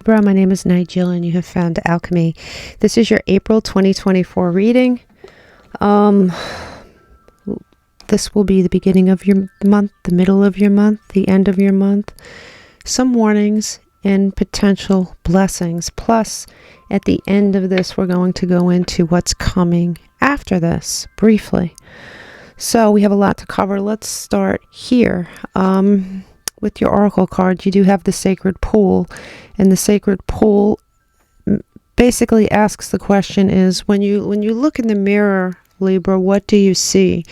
Libra. My name is Nigel and you have found ÄLKØMΗ. This is your April 2024 reading. This will be the beginning of your month, the middle of your month, the end of your month. Some warnings and potential blessings. Plus, at the end of this, we're going to go into what's coming after this, briefly. So we have a lot to cover. Let's start here. With your oracle cards, you do have the sacred pool, and the sacred pool basically asks the question is, when you look in the mirror, Libra, what do you see?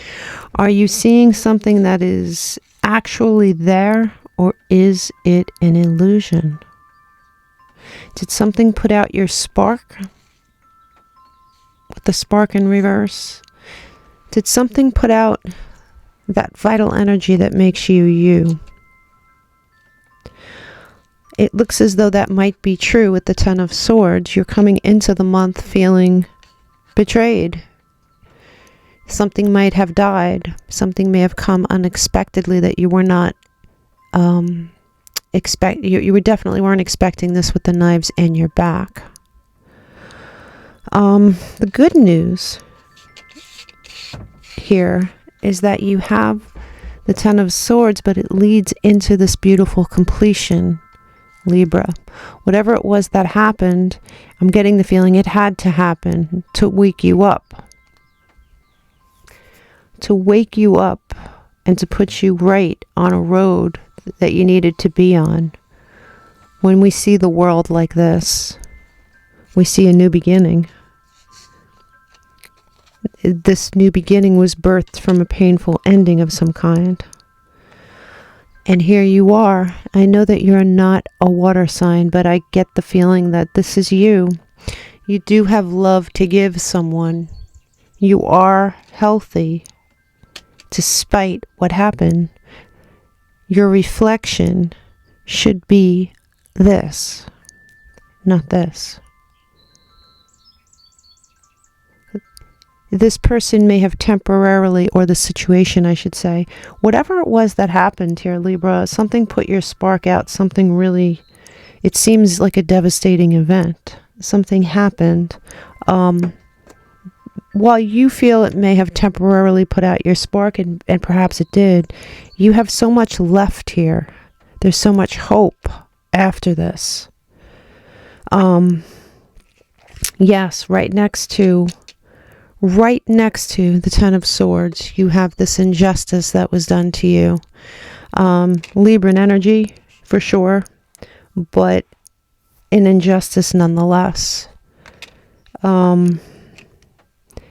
Are you seeing something that is actually there, or is it an illusion? Did something put out your spark with the spark in reverse? Did something put out that vital energy that makes you you? It looks as though that might be true with the Ten of Swords. You're coming into the month feeling betrayed. Something might have died. Something may have come unexpectedly that you were not you definitely weren't expecting this with the knives in your back. The good news here is that you have the Ten of Swords, but it leads into this beautiful completion, Libra. Whatever it was that happened, I'm getting the feeling it had to happen to wake you up. To wake you up and to put you right on a road that you needed to be on. When we see the world like this, we see a new beginning. This new beginning was birthed from a painful ending of some kind. And here you are. I know that you're not a water sign, but I get the feeling that this is you. You do have love to give someone. You are healthy despite what happened. Your reflection should be this, not this. This person may have temporarily, or the situation I should say, whatever it was that happened here, Libra, something put your spark out, something really, it seems like a devastating event. Something happened. While you feel it may have temporarily put out your spark, and perhaps it did, you have so much left here. There's so much hope after this. Yes, right next to the Ten of Swords, you have this injustice that was done to you. Libran energy, for sure, but an injustice nonetheless.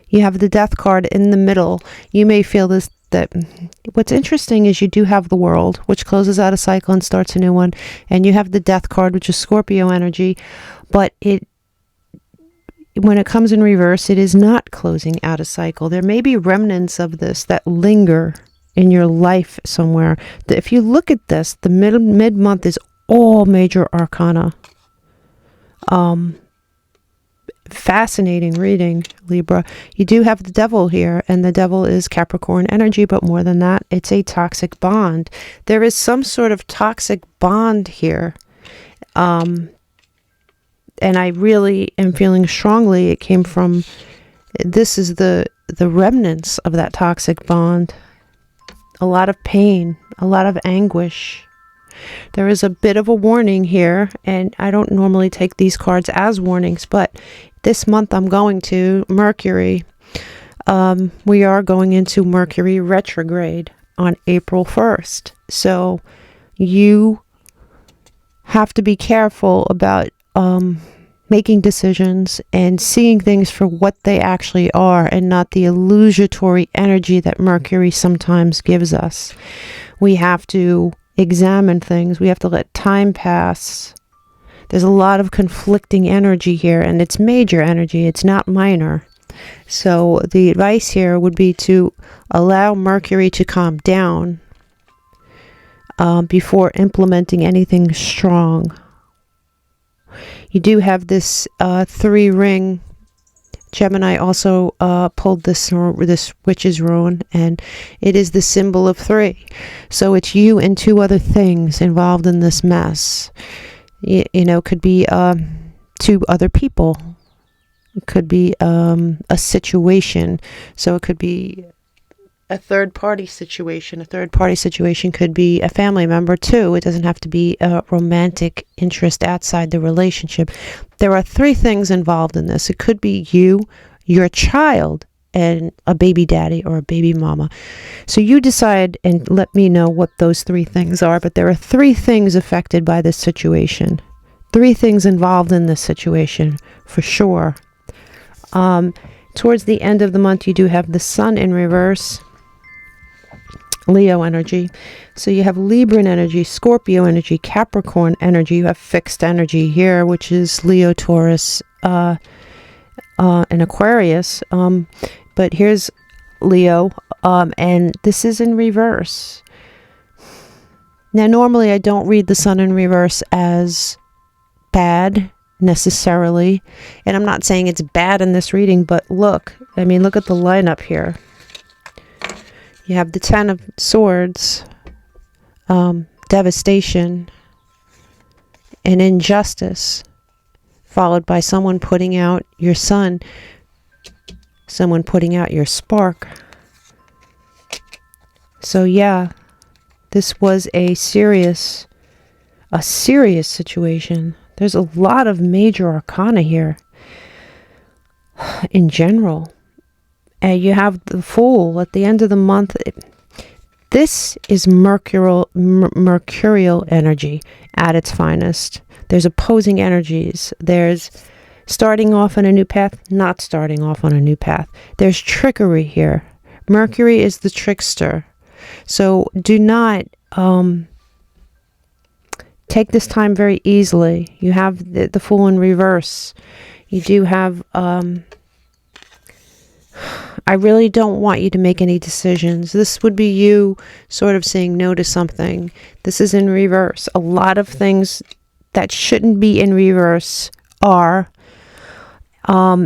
You have the Death card in the middle. You may feel this, that what's interesting is you do have the World, which closes out a cycle and starts a new one, and you have the Death card, which is Scorpio energy, but when it comes in reverse, it is not closing out a cycle. There may be remnants of this that linger in your life somewhere. If you look at this, the mid-month is all major arcana. Fascinating reading, Libra. You do have the Devil here, and the Devil is Capricorn energy, but more than that, it's a toxic bond. There is some sort of toxic bond here. And I really am feeling strongly it came from, this is the remnants of that toxic bond. A lot of pain, a lot of anguish. There is a bit of a warning here, and I don't normally take these cards as warnings, but this month I'm going to Mercury. We are going into Mercury Retrograde on April 1st. So you have to be careful about making decisions and seeing things for what they actually are, and not the illusory energy that Mercury sometimes gives us. We have to examine things. We have to let time pass. There's a lot of conflicting energy here, and it's major energy. It's not minor. So the advice here would be to allow Mercury to calm down before implementing anything strong. You do have this 3-ring. Gemini also pulled this witch's rune, and it is the symbol of 3. So it's you and 2 other things involved in this mess. You know, could be to other people. It could be a situation. So it could be a third party situation. A third party situation could be a family member too. It doesn't have to be a romantic interest outside the relationship. There are three things involved in this. It could be you, your child, and a baby daddy or a baby mama. So you decide and let me know what those three things are. But there are three things affected by this situation. Three things involved in this situation for sure. Towards the end of the month, you do have the sun in reverse, Leo energy. So you have Libran energy, Scorpio energy, Capricorn energy. You have fixed energy here, which is Leo, Taurus, and Aquarius. But here's Leo, and this is in reverse. Now, normally I don't read the sun in reverse as bad necessarily, and I'm not saying it's bad in this reading, but look, I mean, look at the lineup here. You have the Ten of Swords, devastation, and injustice, followed by someone putting out your sun, someone putting out your spark. So yeah, this was a serious situation. There's a lot of major arcana here in general. And you have the Fool at the end of the month. This is mercurial energy at its finest. There's opposing energies. There's starting off on a new path, not starting off on a new path. There's trickery here. Mercury is the trickster. So do not take this time very easily. You have the Fool in reverse. You do have, I really don't want you to make any decisions. This would be you sort of saying no to something. This is in reverse. A lot of things that shouldn't be in reverse are.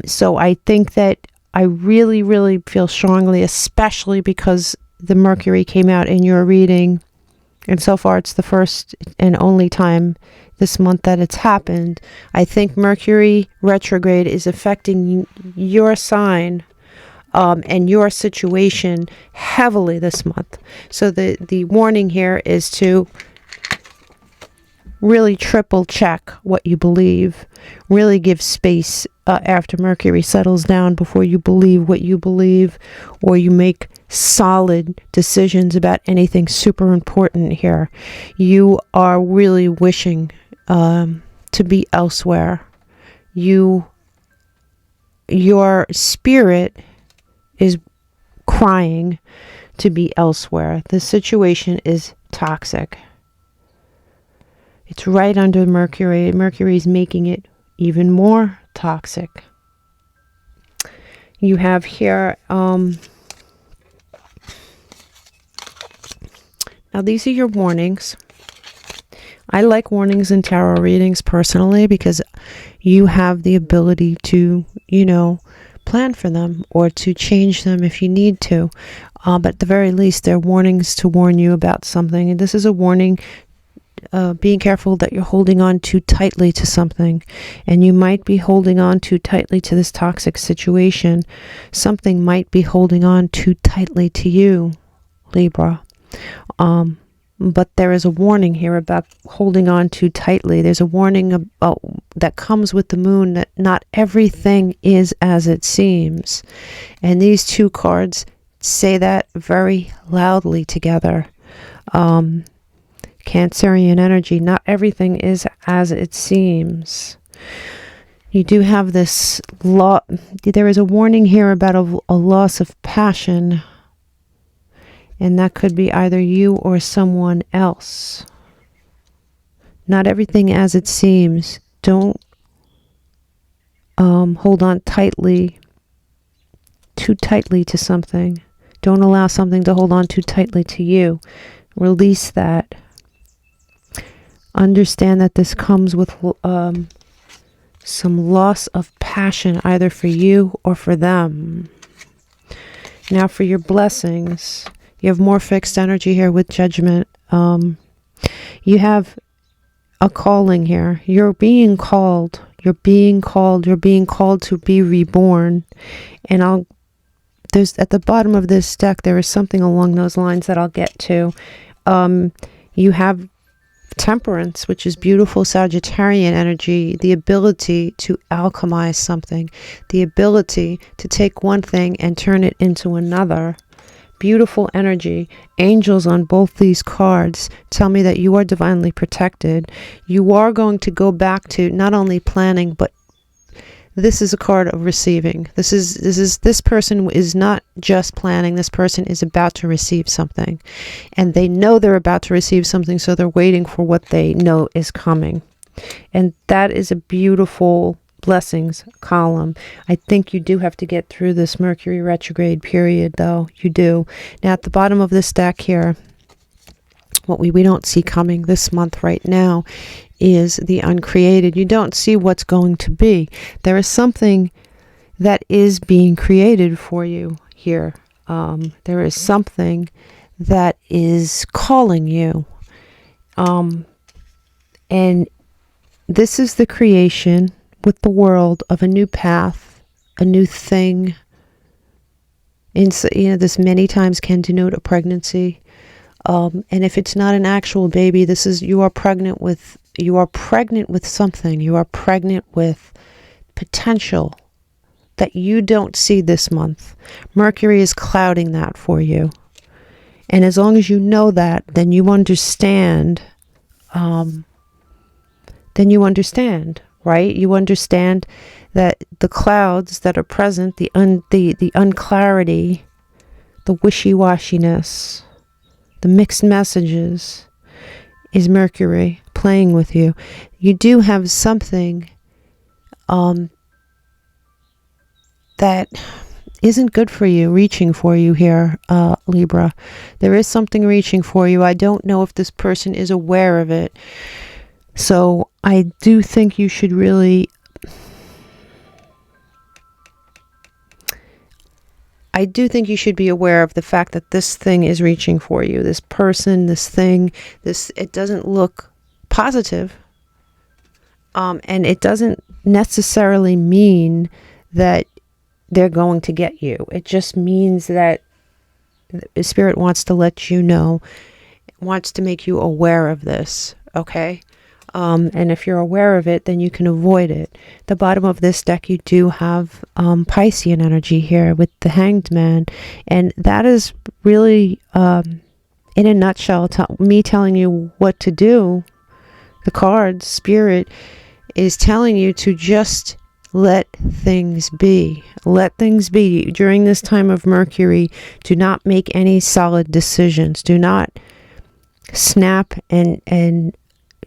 So I think that I really, really feel strongly, especially because the Mercury came out in your reading. And so far, it's the first and only time this month that it's happened. I think Mercury retrograde is affecting your sign and your situation heavily this month. So the warning here is to really triple check what you believe. Really give space after Mercury settles down before you believe what you believe, or you make solid decisions about anything super important here. You are really wishing to be elsewhere. Your spirit is crying to be elsewhere. The situation is toxic. It's right under Mercury. Mercury is making it even more toxic. You have here, now these are your warnings. I like warnings in tarot readings personally because you have the ability to, plan for them or to change them if you need to. But at the very least, they're warnings to warn you about something. And this is a warning, being careful that you're holding on too tightly to something. And you might be holding on too tightly to this toxic situation. Something might be holding on too tightly to you, Libra. But there is a warning here about holding on too tightly. There's a warning about, that comes with the moon, that not everything is as it seems. And these two cards say that very loudly together. Cancerian energy, not everything is as it seems. You do have this there is a warning here about a loss of passion. And that could be either you or someone else. Not everything as it seems. Don't hold on too tightly to something. Don't allow something to hold on too tightly to you. Release that. Understand that this comes with some loss of passion, either for you or for them. Now for your blessings. You have more fixed energy here with Judgment. You have a calling here. You're being called. You're being called. You're being called to be reborn. And there's at the bottom of this deck, there is something along those lines that I'll get to. You have Temperance, which is beautiful Sagittarian energy, the ability to alchemize something, the ability to take one thing and turn it into another. Beautiful energy. Angels on both these cards tell me that you are divinely protected. You are going to go back to not only planning, but this is a card of receiving. This person is not just planning. This person is about to receive something, and they know they're about to receive something, so they're waiting for what they know is coming. And that is a beautiful blessings column. I think you do have to get through this Mercury retrograde period, though. You do. Now, at the bottom of this deck here, what we don't see coming this month right now is the uncreated. You don't see what's going to be. There is something that is being created for you here. There is something that is calling you. And this is the creation with the world of a new path, a new thing. And so, this many times can denote a pregnancy. And if it's not an actual baby, you are pregnant with something. You are pregnant with potential that you don't see this month. Mercury is clouding that for you. And as long as you know that, then you understand, right? You understand that the clouds that are present, the unclarity, the wishy-washiness, the mixed messages, is Mercury playing with you. You do have something that isn't good for you, reaching for you here, Libra. There is something reaching for you. I don't know if this person is aware of it. So I do think you should really... I do think you should be aware of the fact that this thing is reaching for you. This person, this thing, it doesn't look positive. And it doesn't necessarily mean that they're going to get you. It just means that the Spirit wants to let you know, wants to make you aware of this, okay? And if you're aware of it, then you can avoid it. The bottom of this deck, you do have Piscean energy here with the Hanged Man. And that is really, in a nutshell, me telling you what to do. The cards, Spirit, is telling you to just let things be. Let things be. During this time of Mercury, do not make any solid decisions. Do not snap and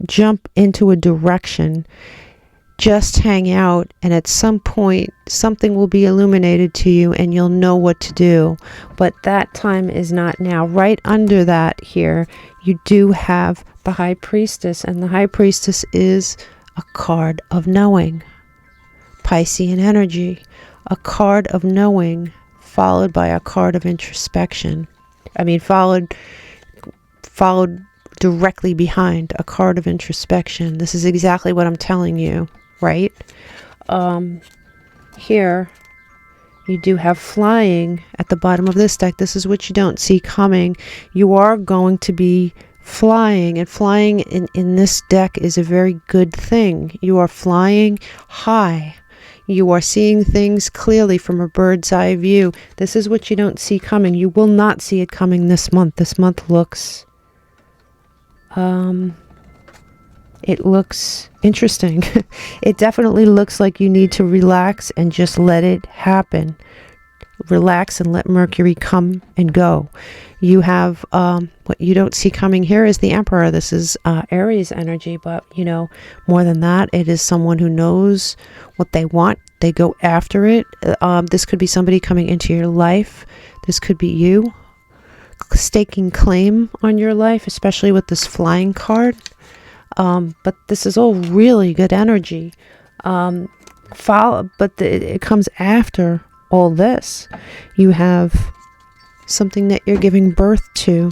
jump into a direction. Just hang out, and at some point something will be illuminated to you and you'll know what to do. But that time is not now. Right under that here, you do have the High Priestess, and the High Priestess is a card of knowing. Piscean energy, a card of knowing, followed by a card of introspection. Followed directly behind a card of introspection. This is exactly what I'm telling you, right? Here, you do have flying at the bottom of this deck. This is what you don't see coming. You are going to be flying, and flying in this deck is a very good thing. You are flying high. You are seeing things clearly from a bird's eye view. This is what you don't see coming. You will not see it coming this month. This month looks... it looks interesting. It definitely looks like you need to relax and just let it happen. Relax and let Mercury come and go. You have what you don't see coming here is the Emperor. This is Aries energy, but more than that, it is someone who knows what they want. They go after it. This could be somebody coming into your life. This could be you staking claim on your life, especially with this flying card. But this is all really good energy. It comes after all this. You have something that you're giving birth to.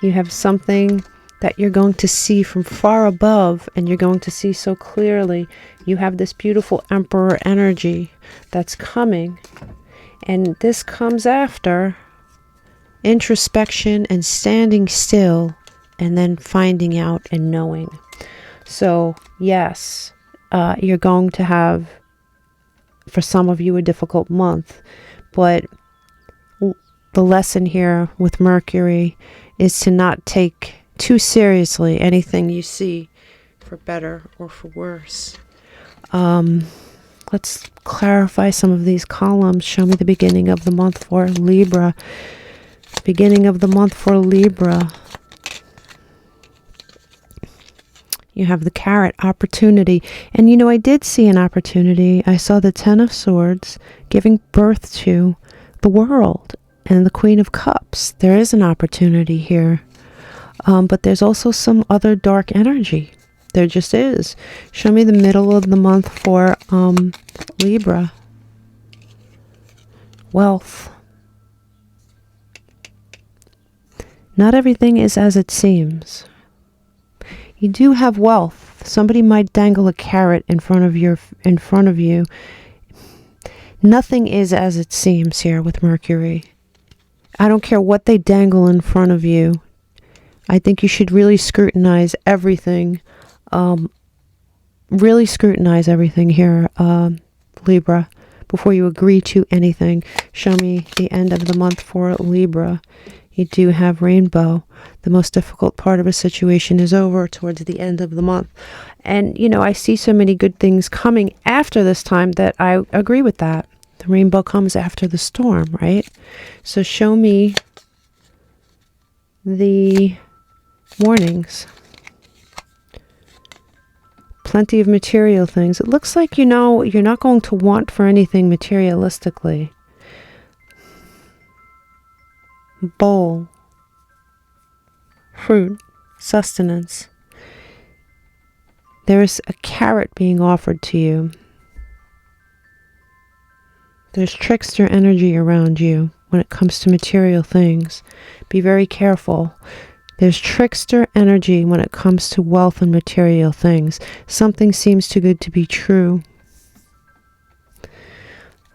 You have something that you're going to see from far above, and you're going to see so clearly. You have this beautiful Emperor energy that's coming, and this comes after introspection and standing still, and then finding out and knowing. So yes, you're going to have, for some of you, a difficult month, but the lesson here with Mercury is to not take too seriously anything you see, for better or for worse. Let's clarify some of these columns. Show me the beginning of the month for Libra. Beginning of the month for Libra. You have the Carrot, opportunity. And you know, I did see an opportunity. I saw the Ten of Swords giving birth to the world, and the Queen of Cups. There is an opportunity here. But there's also some other dark energy. There just is. Show me the middle of the month for Libra. Wealth. Not everything is as it seems. You do have wealth. Somebody might dangle a carrot in front of you. Nothing is as it seems here with Mercury. I don't care what they dangle in front of you. I think you should really scrutinize everything. Really scrutinize everything here, Libra, before you agree to anything. Show me the end of the month for Libra. You do have rainbow. The most difficult part of a situation is over towards the end of the month. And, you know, I see so many good things coming after this time that I agree with that. The rainbow comes after the storm, right? So show me the warnings. Plenty of material things. It looks like, you know, you're not going to want for anything materialistically. Bowl. Fruit. Sustenance. There's a carrot being offered to you. There's trickster energy around you when it comes to material things. Be very careful. There's trickster energy when it comes to wealth and material things. Something seems too good to be true.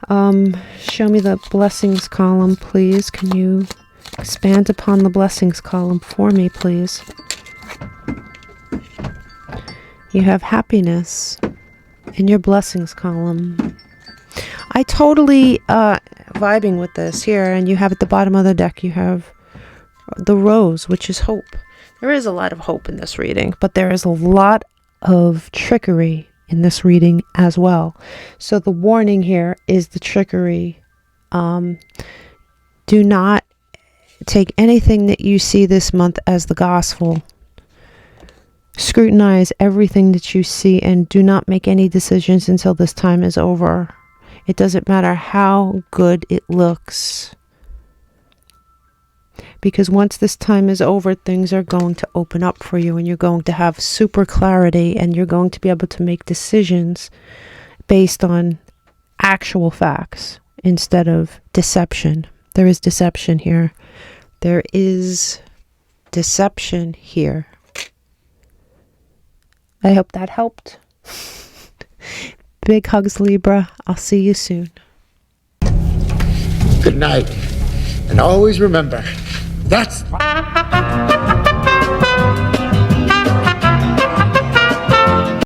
Show me the blessings column, please. Can you expand upon the blessings column for me, please? You have happiness in your blessings column. I totally vibing with this here, and you have at the bottom of the deck, you have the rose, which is hope. There is a lot of hope in this reading, but there is a lot of trickery in this reading as well. So the warning here is the trickery. Do not take anything that you see this month as the gospel. Scrutinize everything that you see and do not make any decisions until this time is over. It doesn't matter how good it looks. Because once this time is over, things are going to open up for you, and you're going to have super clarity, and you're going to be able to make decisions based on actual facts instead of deception. There is deception here. There is deception here. I hope that helped. Big hugs, Libra. I'll see you soon. Good night. And always remember, that's